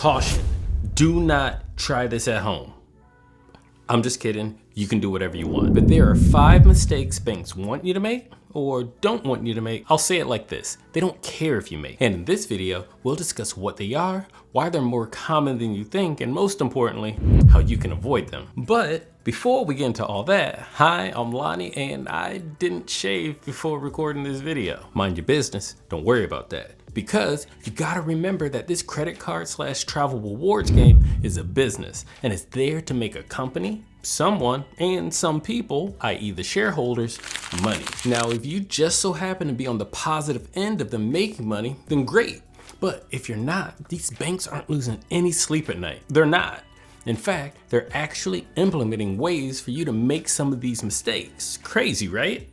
Caution, do not try this at home. I'm just kidding, you can do whatever you want. But there are 5 mistakes banks want you to make or don't want you to make. I'll say it like this, they don't care if you make. And in this video, we'll discuss what they are, why they're more common than you think, and most importantly, how you can avoid them. But before we get into all that, hi, I'm Lonnie, and I didn't shave before recording this video. Mind your business, don't worry about that. Because you gotta remember that this credit card / travel rewards game is a business, and it's there to make a company, someone, and some people, i.e. the shareholders, money. Now, if you just so happen to be on the positive end of them making money, then great. But if you're not, these banks aren't losing any sleep at night. They're not. In fact, they're actually implementing ways for you to make some of these mistakes. Crazy, right?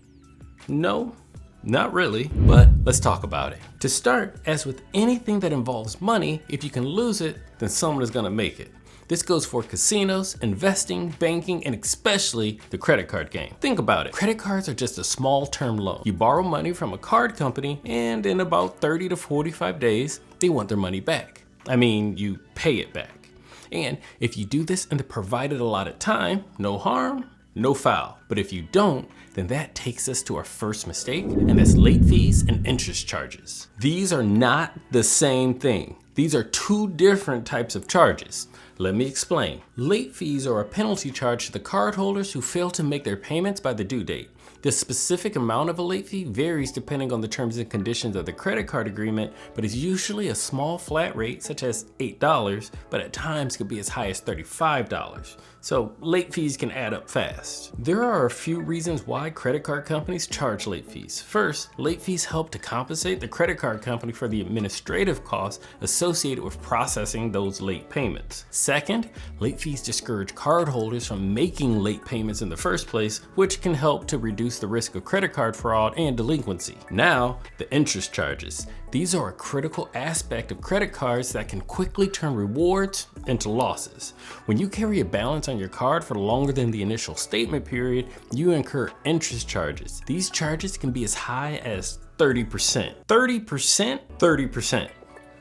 No, not really, but let's talk about it. To start, as with anything that involves money, if you can lose it, then someone is gonna make it. This goes for casinos, investing, banking, and especially the credit card game. Think about it. Credit cards are just a small term loan. You borrow money from a card company, and in about 30 to 45 days, they want their money back. I mean, you pay it back. And if you do this in the provided allotted time, no harm, no foul. But if you don't, then that takes us to our first mistake, and that's late fees and interest charges. These are not the same thing. These are 2 different types of charges. Let me explain. Late fees are a penalty charge to the cardholders who fail to make their payments by the due date. The specific amount of a late fee varies depending on the terms and conditions of the credit card agreement, but is usually a small flat rate such as $8, but at times could be as high as $35. So late fees can add up fast. There are a few reasons why credit card companies charge late fees. First, late fees help to compensate the credit card company for the administrative costs associated with processing those late payments. Second, late fees discourage cardholders from making late payments in the first place, which can help to reduce the risk of credit card fraud and delinquency. Now, the interest charges. These are a critical aspect of credit cards that can quickly turn rewards into losses. When you carry a balance on your card for longer than the initial statement period, you incur interest charges. These charges can be as high as 30%. 30%? 30%.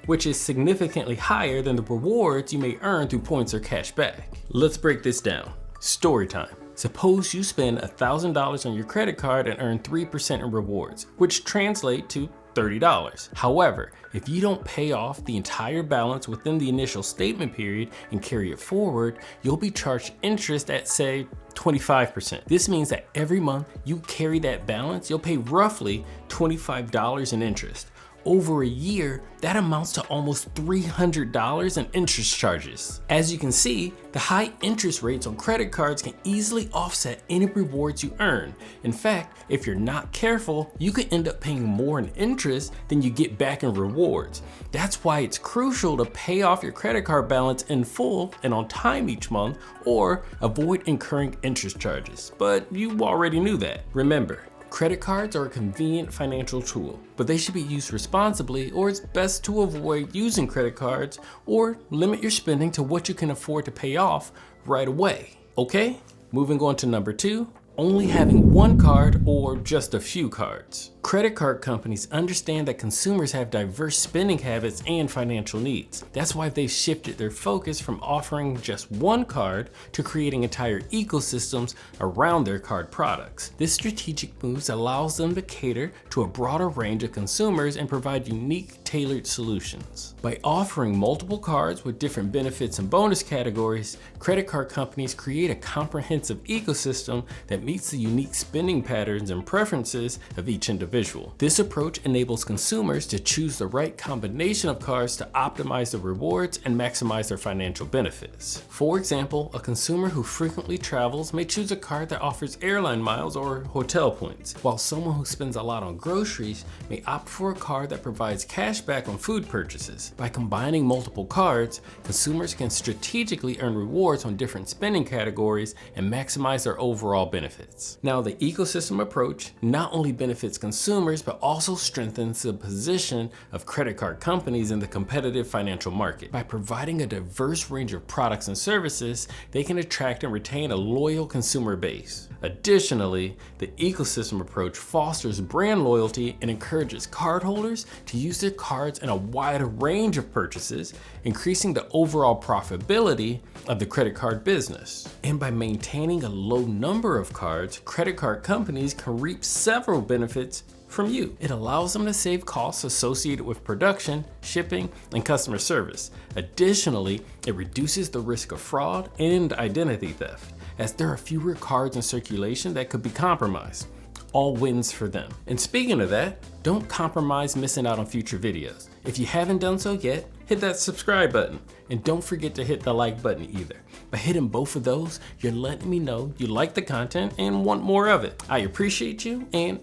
Which is significantly higher than the rewards you may earn through points or cash back. Let's break this down. Story time. Suppose you spend $1,000 on your credit card and earn 3% in rewards, which translate to $30. However, if you don't pay off the entire balance within the initial statement period and carry it forward, you'll be charged interest at, say, 25%. This means that every month you carry that balance, you'll pay roughly $25 in interest. Over a year, that amounts to almost $300 in interest charges. As you can see, the high interest rates on credit cards can easily offset any rewards you earn. In fact, if you're not careful, you could end up paying more in interest than you get back in rewards. That's why it's crucial to pay off your credit card balance in full and on time each month, or avoid incurring interest charges. But you already knew that. Remember, credit cards are a convenient financial tool, but they should be used responsibly, or it's best to avoid using credit cards or limit your spending to what you can afford to pay off right away. Okay, moving on to number 2, only having one card or just a few cards. Credit card companies understand that consumers have diverse spending habits and financial needs. That's why they've shifted their focus from offering just one card to creating entire ecosystems around their card products. This strategic move allows them to cater to a broader range of consumers and provide unique, tailored solutions. By offering multiple cards with different benefits and bonus categories, credit card companies create a comprehensive ecosystem that meets the unique spending patterns and preferences of each individual. This approach enables consumers to choose the right combination of cards to optimize the rewards and maximize their financial benefits. For example, a consumer who frequently travels may choose a card that offers airline miles or hotel points, while someone who spends a lot on groceries may opt for a card that provides cash back on food purchases. By combining multiple cards, consumers can strategically earn rewards on different spending categories and maximize their overall benefits. Now, the ecosystem approach not only benefits consumers consumers, but also strengthens the position of credit card companies in the competitive financial market. By providing a diverse range of products and services, they can attract and retain a loyal consumer base. Additionally, the ecosystem approach fosters brand loyalty and encourages cardholders to use their cards in a wide range of purchases, increasing the overall profitability of the credit card business. And by maintaining a low number of cards, credit card companies can reap several benefits from you. It allows them to save costs associated with production, shipping, and customer service. Additionally, it reduces the risk of fraud and identity theft, as there are fewer cards in circulation that could be compromised. All wins for them. And speaking of that, don't compromise missing out on future videos. If you haven't done so yet, hit that subscribe button. And don't forget to hit the like button either. By hitting both of those, you're letting me know you like the content and want more of it. I appreciate you, and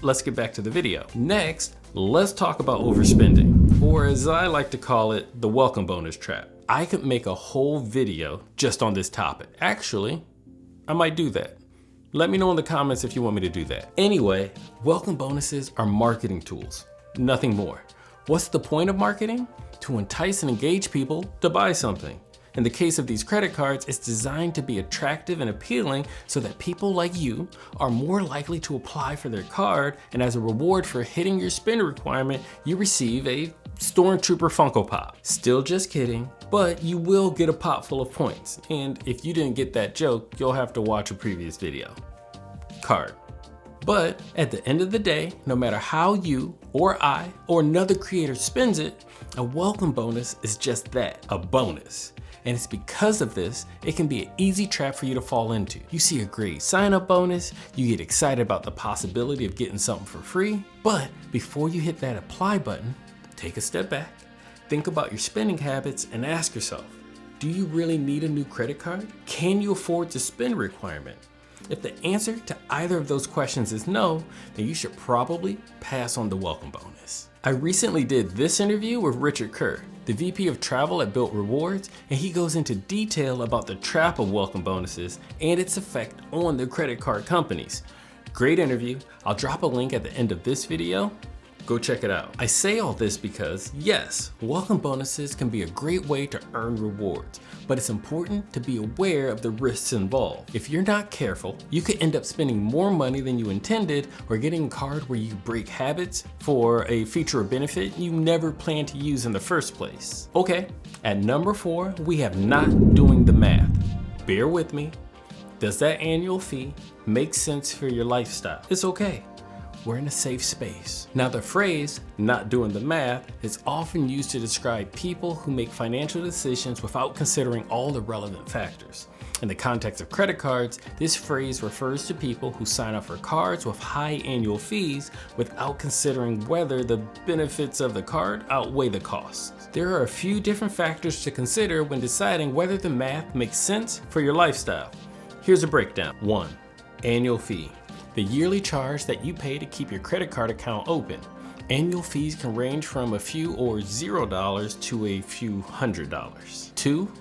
let's get back to the video. Next, let's talk about overspending, or as I like to call it, the welcome bonus trap. I could make a whole video just on this topic. Actually, I might do that. Let me know in the comments if you want me to do that. Anyway, welcome bonuses are marketing tools, nothing more. What's the point of marketing? To entice and engage people to buy something. In the case of these credit cards, it's designed to be attractive and appealing so that people like you are more likely to apply for their card, and as a reward for hitting your spend requirement, you receive a Stormtrooper Funko Pop. Still just kidding, but you will get a pop full of points. And if you didn't get that joke, you'll have to watch a previous video. Card. But at the end of the day, no matter how you or I or another creator spends it, a welcome bonus is just that, a bonus. And it's because of this, it can be an easy trap for you to fall into. You see a great sign-up bonus, you get excited about the possibility of getting something for free, but before you hit that apply button, take a step back, think about your spending habits, and ask yourself, do you really need a new credit card? Can you afford the spend requirement? If the answer to either of those questions is no, then you should probably pass on the welcome bonus. I recently did this interview with Richard Kerr, the VP of Travel at Bilt Rewards, and he goes into detail about the trap of welcome bonuses and its effect on the credit card companies. Great interview. I'll drop a link at the end of this video. Go check it out. I say all this because, yes, welcome bonuses can be a great way to earn rewards, but it's important to be aware of the risks involved. If you're not careful, you could end up spending more money than you intended, or getting a card where you break habits for a feature or benefit you never planned to use in the first place. Okay, at number 4, we have not doing the math. Bear with me. Does that annual fee make sense for your lifestyle? It's okay. We're in a safe space. Now, the phrase, not doing the math, is often used to describe people who make financial decisions without considering all the relevant factors. In the context of credit cards, this phrase refers to people who sign up for cards with high annual fees without considering whether the benefits of the card outweigh the costs. There are a few different factors to consider when deciding whether the math makes sense for your lifestyle. Here's a breakdown. 1. Annual fee. The yearly charge that you pay to keep your credit card account open. Annual fees can range from a few or $0 to a few $100s. 2.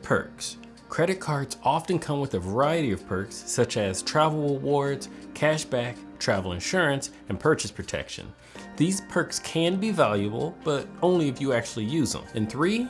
Perks. Credit cards often come with a variety of perks such as travel rewards, cashback, travel insurance, and purchase protection. These perks can be valuable, but only if you actually use them. And 3.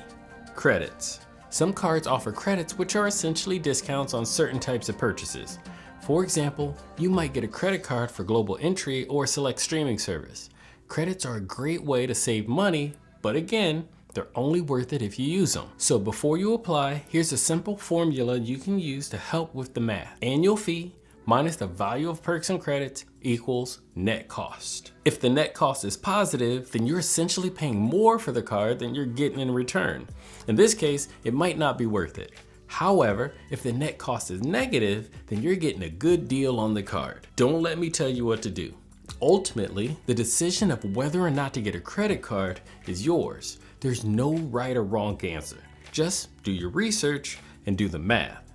Credits. Some cards offer credits, which are essentially discounts on certain types of purchases. For example, you might get a credit card for global entry or select streaming service. Credits are a great way to save money, but again, they're only worth it if you use them. So before you apply, here's a simple formula you can use to help with the math. Annual fee minus the value of perks and credits equals net cost. If the net cost is positive, then you're essentially paying more for the card than you're getting in return. In this case, it might not be worth it. However, if the net cost is negative, then you're getting a good deal on the card. Don't let me tell you what to do. Ultimately, the decision of whether or not to get a credit card is yours. There's no right or wrong answer. Just do your research and do the math.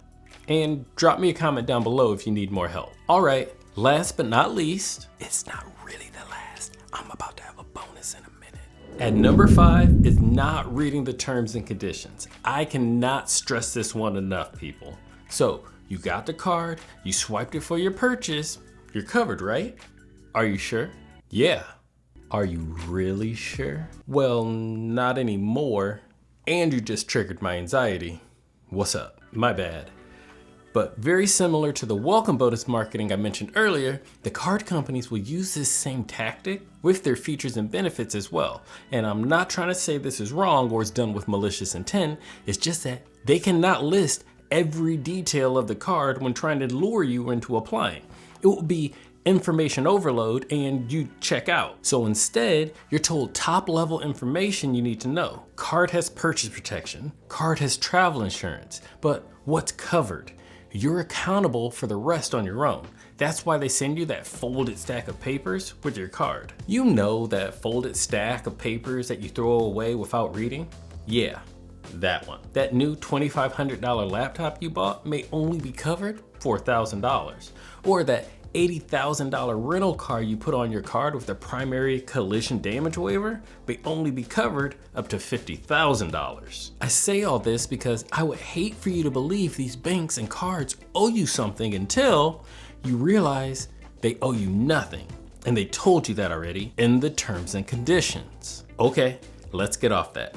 And drop me a comment down below if you need more help. All right, last but not least, it's not really the last. I'm about to have a bonus in a minute. At number 5 is not reading the terms and conditions. I cannot stress this one enough, people. So you got the card, you swiped it for your purchase, you're covered, right? Are you sure? Yeah. Are you really sure? Well, not anymore. And you just triggered my anxiety. What's up? My bad. But very similar to the welcome bonus marketing I mentioned earlier, the card companies will use this same tactic with their features and benefits as well. And I'm not trying to say this is wrong or is done with malicious intent. It's just that they cannot list every detail of the card when trying to lure you into applying. It will be information overload and you check out. So instead, you're told top level information you need to know. Card has purchase protection, card has travel insurance, but what's covered? You're accountable for the rest on your own. That's why they send you that folded stack of papers with your card. You know that folded stack of papers that you throw away without reading? Yeah, that one. That new $2,500 laptop you bought may only be covered for $1,000. Or that $80,000 rental car you put on your card with the primary collision damage waiver may only be covered up to $50,000. I say all this because I would hate for you to believe these banks and cards owe you something until you realize they owe you nothing. And they told you that already in the terms and conditions. Okay, let's get off that.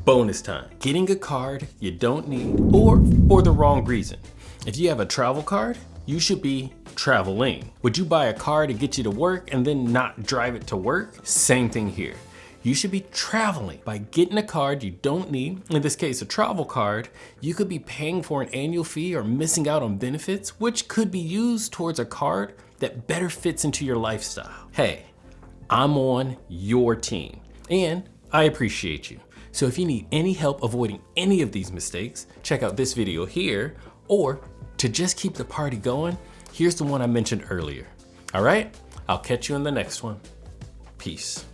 Bonus time. Getting a card you don't need or for the wrong reason. If you have a travel card, you should be traveling. Would you buy a car to get you to work and then not drive it to work? Same thing here. You should be traveling. By getting a card you don't need, in this case a travel card, you could be paying for an annual fee or missing out on benefits, which could be used towards a card that better fits into your lifestyle. Hey, I'm on your team and I appreciate you. So if you need any help avoiding any of these mistakes, check out this video here, or to just keep the party going, here's the one I mentioned earlier. All right, I'll catch you in the next one. Peace.